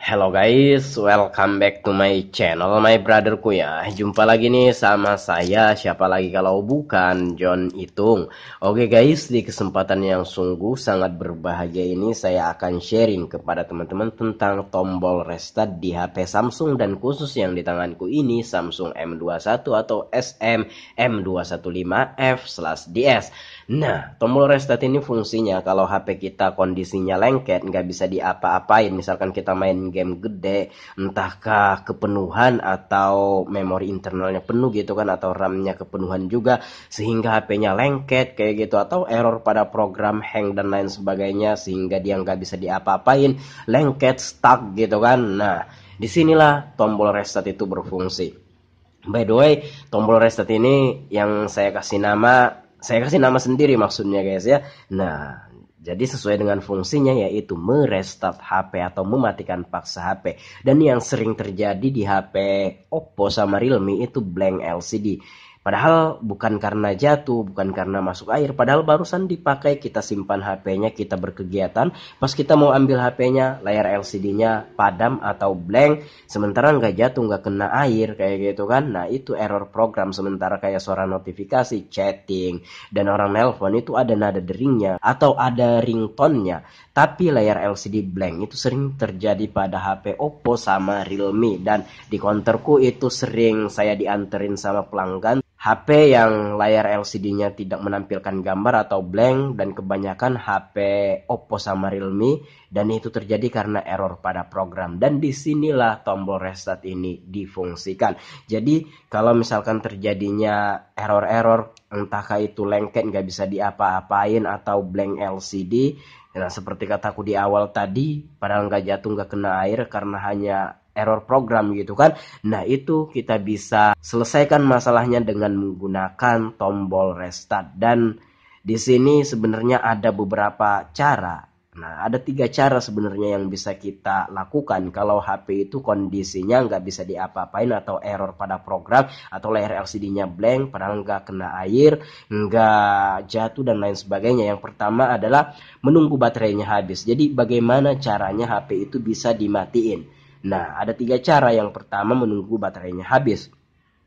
Hello guys, welcome back to my channel, my brotherku ya. Jumpa lagi nih sama saya, siapa lagi kalau bukan John Itung. Oke guys, di kesempatan yang sungguh sangat berbahagia ini saya akan sharing kepada teman-teman tentang tombol restart di HP Samsung dan khusus yang di tanganku ini Samsung M21 atau SM M215F/DS. Nah, tombol restart ini fungsinya kalau HP kita kondisinya lengket, nggak bisa diapa-apain. Misalkan kita main game gede, entahkah kepenuhan atau memori internalnya penuh gitu kan, atau RAM-nya kepenuhan juga, sehingga HP-nya lengket kayak gitu, atau error pada program, hang dan lain sebagainya, sehingga dia nggak bisa diapa-apain, lengket, stuck gitu kan. Nah, disinilah tombol restart itu berfungsi. By the way, tombol restart ini yang saya kasih nama sendiri maksudnya guys ya. Nah, jadi sesuai dengan fungsinya yaitu merestart HP atau mematikan paksa HP. Dan yang sering terjadi di HP Oppo sama Realme itu blank LCD. Padahal bukan karena jatuh, bukan karena masuk air. Padahal barusan dipakai, kita simpan HP-nya, kita berkegiatan. Pas kita mau ambil HP-nya, layar LCD-nya padam atau blank. Sementara nggak jatuh, nggak kena air kayak gitu kan. Nah itu error program. Sementara kayak suara notifikasi, chatting, dan orang nelpon itu ada nada deringnya atau ada ringtone-nya. Tapi layar LCD blank itu sering terjadi pada HP Oppo sama Realme. Dan di counterku itu sering saya dianterin sama pelanggan HP yang layar LCD-nya tidak menampilkan gambar atau blank, dan kebanyakan HP Oppo sama Realme, dan itu terjadi karena error pada program. Dan disinilah tombol restart ini difungsikan. Jadi kalau misalkan terjadinya error-error, entahkah itu lengket nggak bisa diapa-apain atau blank LCD, nah seperti kataku di awal tadi, padahal nggak jatuh nggak kena air karena hanya error program gitu kan. Nah itu kita bisa selesaikan masalahnya dengan menggunakan tombol restart. Dan di sini sebenarnya ada beberapa cara. Nah ada 3 cara sebenarnya yang bisa kita lakukan kalau HP itu kondisinya nggak bisa diapa-apain atau error pada program atau layar LCD-nya blank padahal nggak kena air, nggak jatuh dan lain sebagainya. Yang pertama adalah menunggu baterainya habis. Jadi bagaimana caranya HP itu bisa dimatiin? Nah, ada 3 cara. Yang pertama menunggu baterainya habis.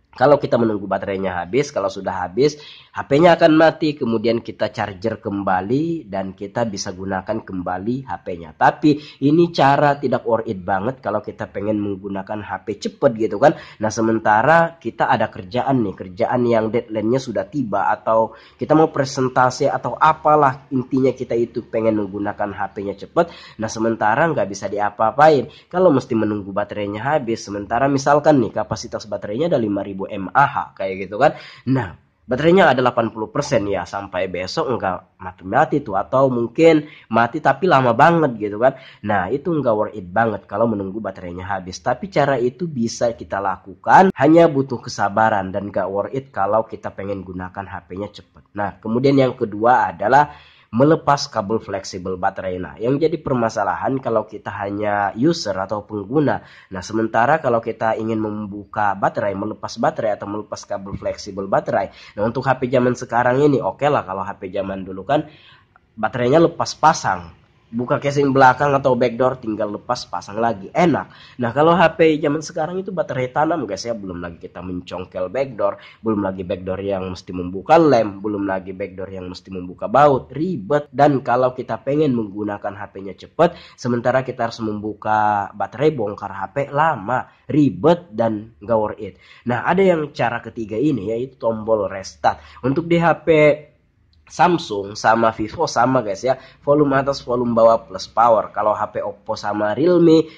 Kalau kita menunggu baterainya habis, kalau sudah habis, HP-nya akan mati. Kemudian kita charger kembali dan kita bisa gunakan kembali HP-nya. Tapi ini cara tidak worth it banget kalau kita pengen menggunakan HP cepet gitu kan. Nah sementara kita ada kerjaan nih, kerjaan yang deadline-nya sudah tiba, atau kita mau presentasi atau apalah, intinya kita itu pengen menggunakan HP-nya cepet. Nah sementara nggak bisa diapa-apain kalau mesti menunggu baterainya habis. Sementara misalkan nih kapasitas baterainya ada 5000 mAh kayak gitu kan. Nah baterainya ada 80% ya, sampai besok enggak mati-mati tuh, atau mungkin mati tapi lama banget gitu kan. Nah itu enggak worth it banget kalau menunggu baterainya habis. Tapi cara itu bisa kita lakukan, hanya butuh kesabaran, dan enggak worth it kalau kita pengen gunakan HP-nya cepet. Nah kemudian yang kedua adalah melepas kabel fleksibel baterai. Nah yang jadi permasalahan kalau kita hanya user atau pengguna. Nah sementara kalau kita ingin membuka baterai, melepas baterai atau melepas kabel fleksibel baterai. Nah untuk HP zaman sekarang ini oke lah. Kalau HP zaman dulu kan baterainya lepas pasang, buka casing belakang atau backdoor tinggal lepas pasang lagi, enak. Nah kalau HP zaman sekarang itu baterai tanam guys ya, belum lagi kita mencongkel backdoor, belum lagi backdoor yang mesti membuka lem, belum lagi backdoor yang mesti membuka baut, ribet. Dan kalau kita pengen menggunakan HP-nya cepat, sementara kita harus membuka baterai, bongkar HP, lama, ribet, dan gak worth it. Nah ada yang cara ketiga ini, yaitu tombol restart. Untuk di HP Samsung sama Vivo sama guys ya, volume atas volume bawah plus power. Kalau HP Oppo sama Realme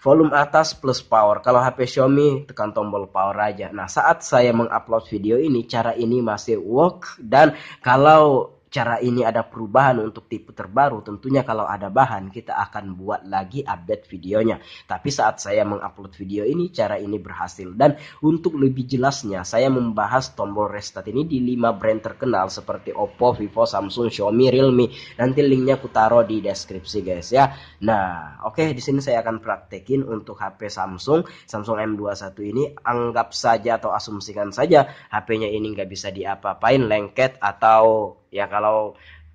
volume atas plus power. Kalau HP Xiaomi tekan tombol power aja. Nah saat saya mengupload video ini cara ini masih work. Dan kalau cara ini ada perubahan untuk tipe terbaru, tentunya kalau ada bahan kita akan buat lagi update videonya. Tapi saat saya mengupload video ini cara ini berhasil. Dan untuk lebih jelasnya saya membahas tombol restart ini di 5 brand terkenal seperti Oppo, Vivo, Samsung, Xiaomi, Realme. Nanti linknya aku taruh di deskripsi guys ya. Nah oke, di sini saya akan praktekin untuk HP Samsung M21 ini. Anggap saja atau asumsikan saja HP-nya ini nggak bisa diapa-apain, lengket, atau ya kalau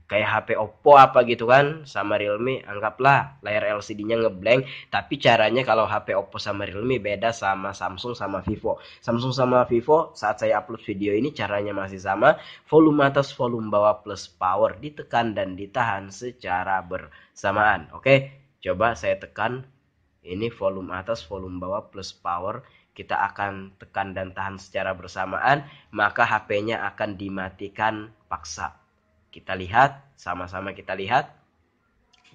kayak HP Oppo apa gitu kan sama Realme, anggaplah layar LCD-nya ngeblank, tapi caranya kalau HP Oppo sama Realme beda sama Samsung sama Vivo. Samsung sama Vivo saat saya upload video ini caranya masih sama, volume atas volume bawah plus power ditekan dan ditahan secara bersamaan. Oke, coba saya tekan ini volume atas volume bawah plus power, kita akan tekan dan tahan secara bersamaan, maka HP-nya akan dimatikan paksa. Kita lihat, sama-sama kita lihat,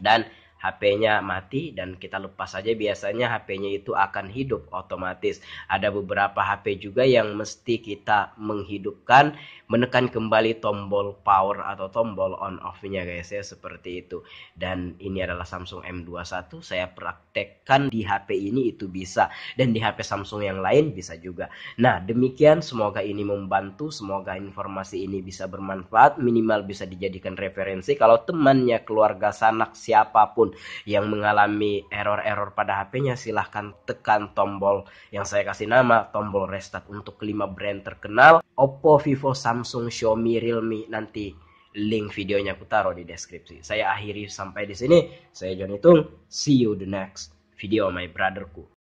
dan HP-nya mati dan kita lepas saja, biasanya HP-nya itu akan hidup otomatis. Ada beberapa HP juga yang mesti kita menghidupkan, menekan kembali tombol power atau tombol on off-nya guys ya, seperti itu. Dan ini adalah Samsung M21, saya praktekkan di HP ini itu bisa, dan di HP Samsung yang lain bisa juga. Nah, demikian, semoga ini membantu, semoga informasi ini bisa bermanfaat, minimal bisa dijadikan referensi. Kalau temannya, keluarga, sanak, siapapun yang mengalami error-error pada HP-nya, silahkan tekan tombol yang saya kasih nama, tombol restart untuk 5 brand terkenal, Oppo, Vivo, Samsung, Xiaomi, Realme. Nanti link videonya aku taruh di deskripsi. Saya akhiri sampai di sini. Saya John Hitung. See you the next video, my brotherku.